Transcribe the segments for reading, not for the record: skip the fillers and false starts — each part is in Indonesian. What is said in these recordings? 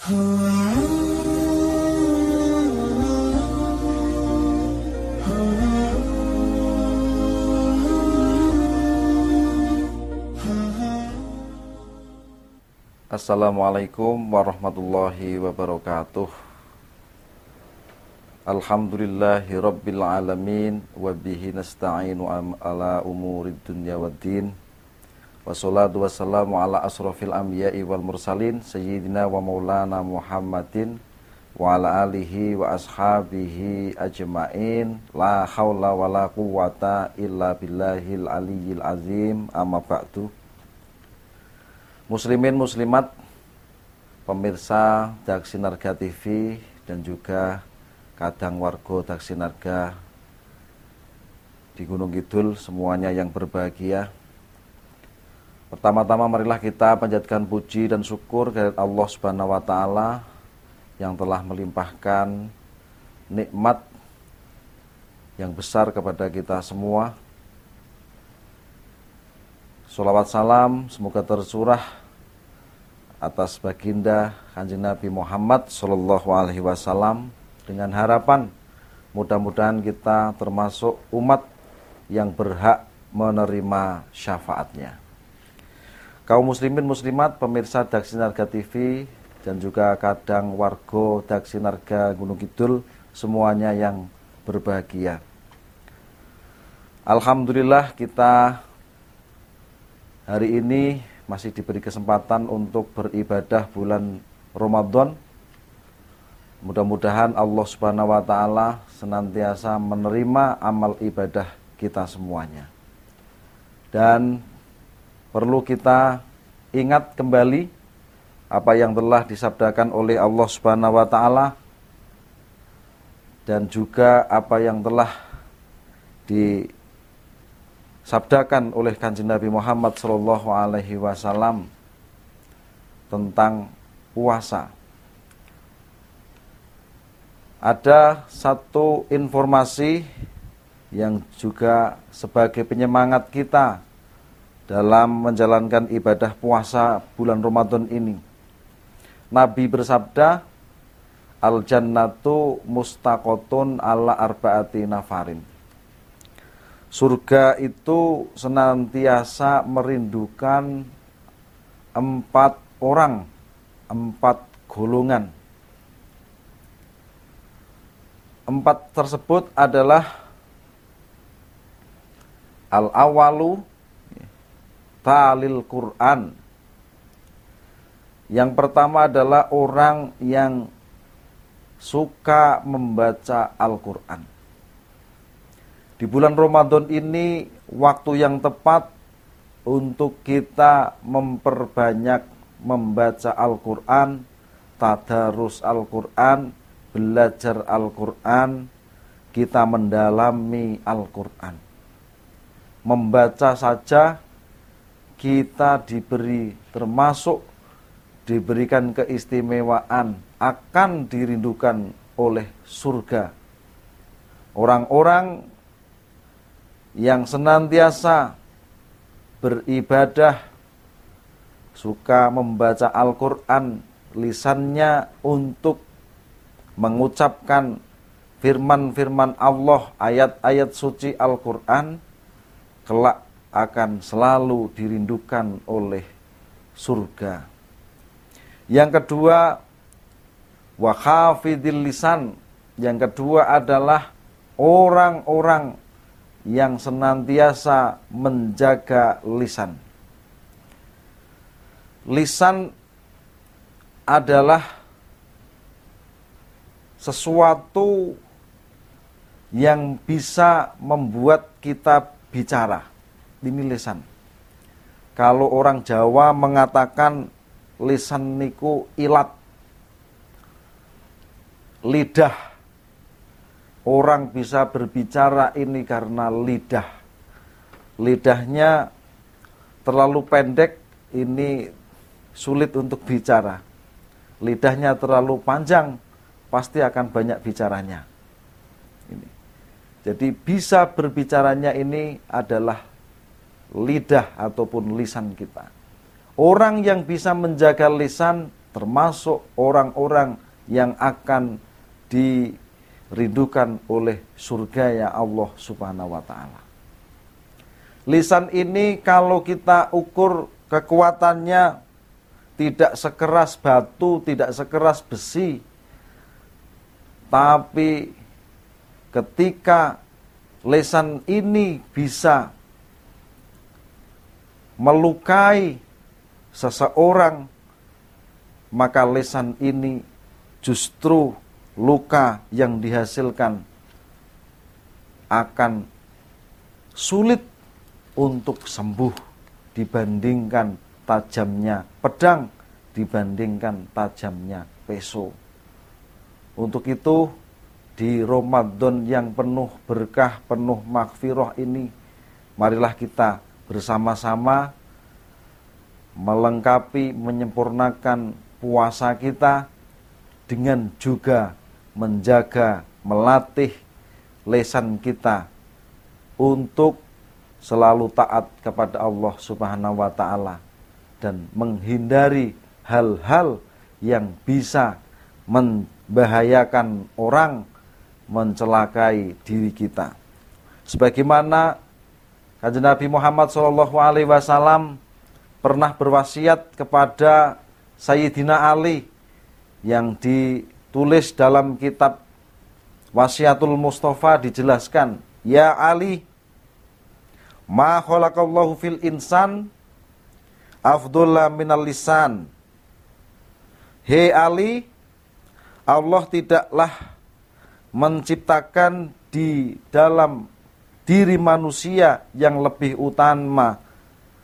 Assalamualaikum warahmatullahi wabarakatuh. Alhamdulillahi rabbil alamin, wabihi nasta'inu ala umurid dunya waddin. Wassalatu wassalamu ala asrafil anbiya'i wal mursalin, sayyidina wa maulana Muhammadin wa ala alihi wa ashabihi ajma'in. La hawla wa la quwwata illa billahil aliyyil azim. Amma ba'du. Muslimin muslimat, pemirsa Daksinarga TV dan juga kadang warga Daksinarga di Gunung Kidul, semuanya yang berbahagia. Pertama-tama marilah kita panjatkan puji dan syukur kepada Allah Subhanahu wa taala yang telah melimpahkan nikmat yang besar kepada kita semua. Sholawat salam semoga tercurah atas baginda Kanjeng Nabi Muhammad Sallallahu Alaihi Wasallam, dengan harapan mudah-mudahan kita termasuk umat yang berhak menerima syafaatnya. Kaum muslimin muslimat, pemirsa Daksinarga TV dan juga kadang warga Daksinarga Gunung Kidul, semuanya yang berbahagia. Alhamdulillah kita hari ini masih diberi kesempatan untuk beribadah bulan Ramadan. Mudah-mudahan Allah Subhanahu wa taala senantiasa menerima amal ibadah kita semuanya. Dan perlu kita ingat kembali apa yang telah disabdakan oleh Allah Subhanahu wa taala dan juga apa yang telah disabdakan oleh Kanjeng Nabi Muhammad Sallallahu Alaihi Wasallam tentang puasa. Ada satu informasi yang juga sebagai penyemangat kita dalam menjalankan ibadah puasa bulan Ramadan ini. Nabi bersabda, al-jannatu mustaqotun ala arba'ati nafarin. Surga itu senantiasa merindukan 4 orang, 4 golongan. 4 tersebut adalah al-awalu talil Quran. Yang pertama adalah orang yang suka membaca Al-Quran. Di bulan Ramadan ini waktu yang tepat untuk kita memperbanyak membaca Al-Quran, tadarus Al-Quran, belajar Al-Quran, kita mendalami Al-Quran. Membaca saja kita diberikan keistimewaan, akan dirindukan oleh surga. Orang-orang yang senantiasa beribadah, suka membaca Al-Quran, lisannya untuk mengucapkan firman-firman Allah, ayat-ayat suci Al-Quran, kelak akan selalu dirindukan oleh surga. Yang kedua, wa khafidil lisan. Yang kedua adalah orang-orang yang senantiasa menjaga lisan. Lisan adalah sesuatu yang bisa membuat kita bicara. Ini lisan. Kalau orang Jawa mengatakan lisan niku ilat, lidah. Orang bisa berbicara ini karena lidah. Lidahnya terlalu pendek, ini sulit untuk bicara. Lidahnya terlalu panjang, pasti akan banyak bicaranya. Ini. Jadi bisa berbicaranya ini adalah lidah ataupun lisan kita. Orang yang bisa menjaga lisan termasuk orang-orang yang akan dirindukan oleh surga ya Allah Subhanahu wa ta'ala. Lisan ini kalau kita ukur kekuatannya tidak sekeras batu, tidak sekeras besi, tapi ketika lisan ini bisa melukai seseorang, maka lisan ini justru luka yang dihasilkan akan sulit untuk sembuh dibandingkan tajamnya pedang, dibandingkan tajamnya pisau. Untuk itu di Ramadan yang penuh berkah, penuh maghfirah ini, marilah kita bersama-sama melengkapi, menyempurnakan puasa kita dengan juga menjaga, melatih lisan kita untuk selalu taat kepada Allah Subhanahu wa ta'ala dan menghindari hal-hal yang bisa membahayakan orang, mencelakai diri kita. Sebagaimana Kanjeng Nabi Muhammad SAW pernah berwasiat kepada Sayyidina Ali yang ditulis dalam kitab Wasiatul Mustafa, dijelaskan, ya Ali, ma khalaqallahu fil insan afdhulla minal lisan. Hei Ali, Allah tidaklah menciptakan di dalam diri manusia yang lebih utama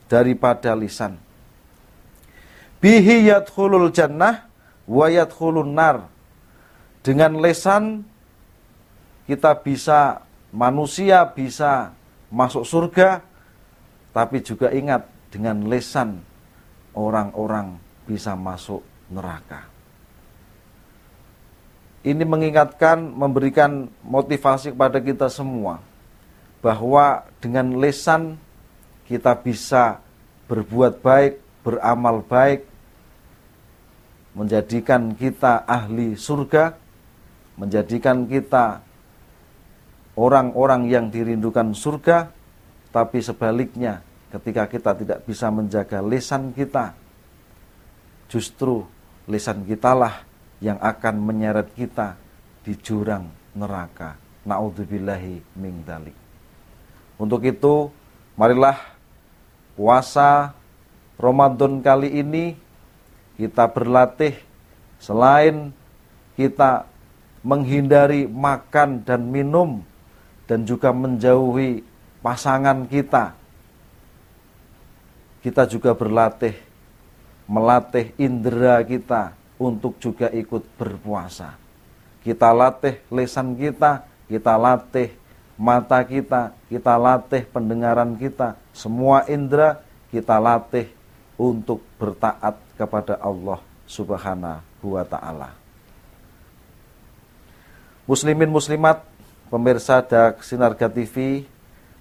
daripada lisan. Bihi yadkhulul jannah wa yadkhulun nar. Dengan lisan kita bisa, manusia bisa masuk surga, tapi juga ingat, dengan lisan orang-orang bisa masuk neraka. Ini mengingatkan, memberikan motivasi kepada kita semua bahwa dengan lisan kita bisa berbuat baik, beramal baik, menjadikan kita ahli surga, menjadikan kita orang-orang yang dirindukan surga. Tapi sebaliknya, ketika kita tidak bisa menjaga lisan kita, justru lisan kitalah yang akan menyeret kita di jurang neraka. Na'udzubillahi min dzalik. Untuk itu, marilah puasa Ramadan kali ini kita berlatih, selain kita menghindari makan dan minum dan juga menjauhi pasangan kita, kita juga berlatih, melatih indera kita untuk juga ikut berpuasa. Kita latih lisan kita latih mata kita latih pendengaran kita, semua indera kita latih untuk bertaat kepada Allah Subhanahu wa ta'ala. Muslimin muslimat, pemirsa Dak Sinarga TV,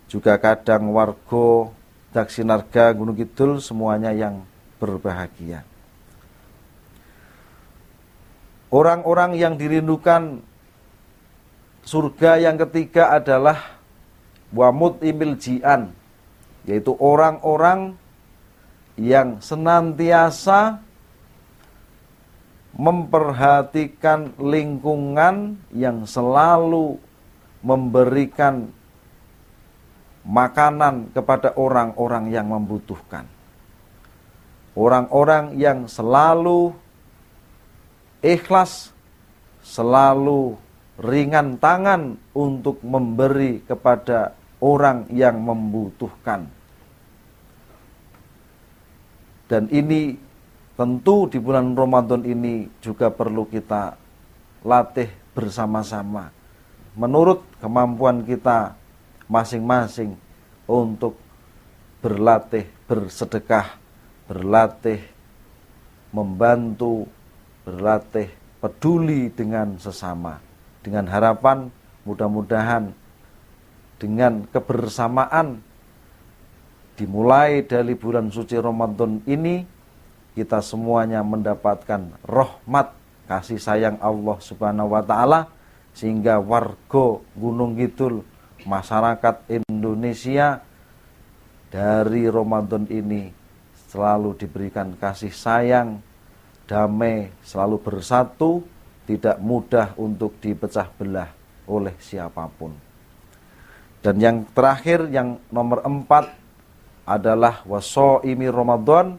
juga kadang warga Dak Sinarga Gunung Kidul, semuanya yang berbahagia. Orang-orang yang dirindukan surga yang ketiga adalah wamut imil jian, yaitu orang-orang yang senantiasa memperhatikan lingkungan, yang selalu memberikan makanan kepada orang-orang yang membutuhkan. Orang-orang yang selalu ikhlas, selalu ringan tangan untuk memberi kepada orang yang membutuhkan. Dan ini tentu di bulan Ramadan ini juga perlu kita latih bersama-sama menurut kemampuan kita masing-masing untuk berlatih bersedekah, berlatih membantu, berlatih peduli dengan sesama, dengan harapan mudah-mudahan dengan kebersamaan dimulai dari bulan suci Ramadan ini, kita semuanya mendapatkan rahmat kasih sayang Allah Subhanahu wa taala, sehingga warga Gunung Kidul, masyarakat Indonesia dari Ramadan ini selalu diberikan kasih sayang, damai, selalu bersatu, tidak mudah untuk dipecah belah oleh siapapun. Dan yang terakhir, yang nomor 4 adalah washaimi Ramadan.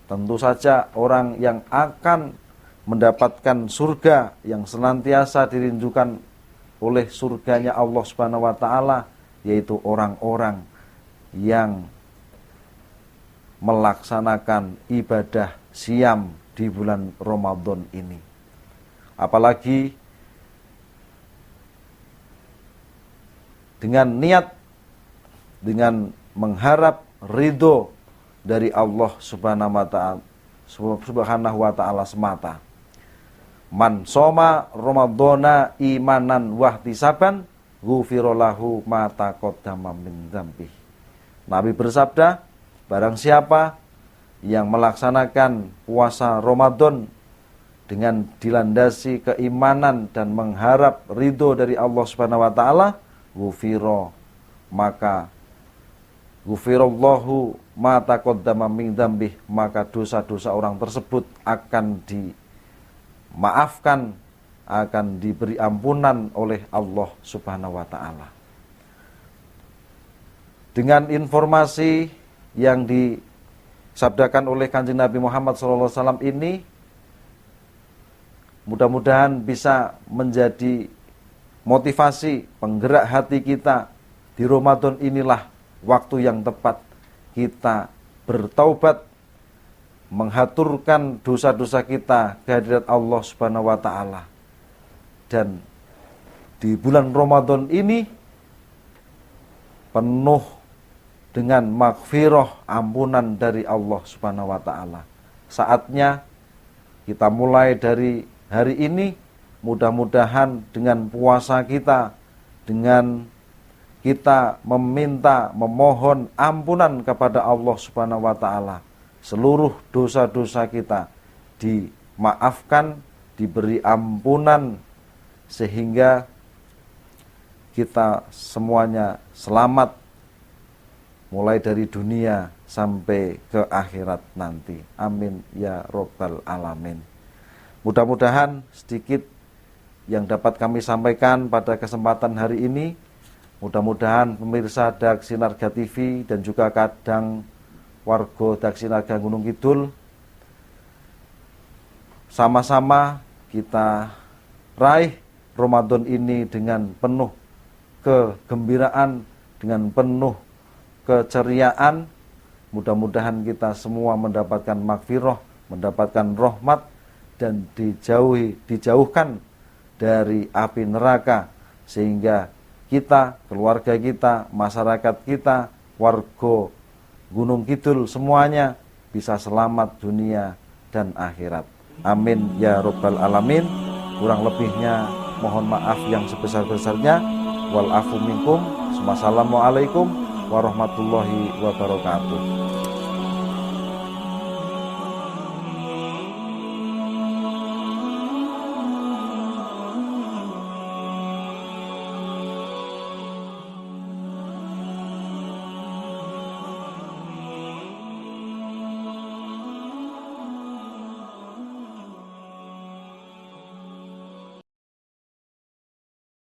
Tentu saja orang yang akan mendapatkan surga yang senantiasa dirindukan oleh surganya Allah Subhanahu wa taala, yaitu orang-orang yang melaksanakan ibadah siam di bulan Ramadan ini. Apalagi dengan niat, dengan mengharap ridho dari Allah Subhanahu wa taala semata. Man soma Ramadhana imanan wahtisaban ghufira lahu ma taqaddama min dzambi. Nabi bersabda, barang siapa yang melaksanakan puasa Ramadan dengan dilandasi keimanan dan mengharap ridho dari Allah Subhanahu wa taala, ghufira, maka ghufirallahu ma taqaddama min dzambi, maka dosa-dosa orang tersebut akan dimaafkan, akan diberi ampunan oleh Allah Subhanahu wa taala. Dengan informasi yang disabdakan oleh Kanjeng Nabi Muhammad SAW ini, mudah-mudahan bisa menjadi motivasi, penggerak hati kita. Di Ramadan inilah waktu yang tepat kita bertaubat, menghaturkan dosa-dosa kita kehadirat Allah Subhanahu wa taala. Dan di bulan Ramadan ini penuh dengan maghfirah, ampunan dari Allah Subhanahu wa taala. Saatnya kita mulai dari hari ini, mudah-mudahan dengan puasa kita, dengan kita memohon ampunan kepada Allah Subhanahu wa taala, seluruh dosa-dosa kita dimaafkan, diberi ampunan, sehingga kita semuanya selamat mulai dari dunia sampai ke akhirat nanti. Amin ya robbal alamin. Mudah-mudahan sedikit yang dapat kami sampaikan pada kesempatan hari ini. Mudah-mudahan pemirsa Dak Sinarga TV dan juga kadang warga Dak Sinarga Gunung Kidul, sama-sama kita raih Ramadan ini dengan penuh kegembiraan, dengan penuh keceriaan. Mudah-mudahan kita semua mendapatkan maghfirah, mendapatkan rahmat, dan dijauhkan dari api neraka, sehingga kita, keluarga kita, masyarakat kita, warga Gunung Kidul semuanya bisa selamat dunia dan akhirat. Amin ya robbal alamin. Kurang lebihnya mohon maaf yang sebesar-besarnya. Wal afu minkum. Wassalamualaikum warahmatullahi wabarakatuh.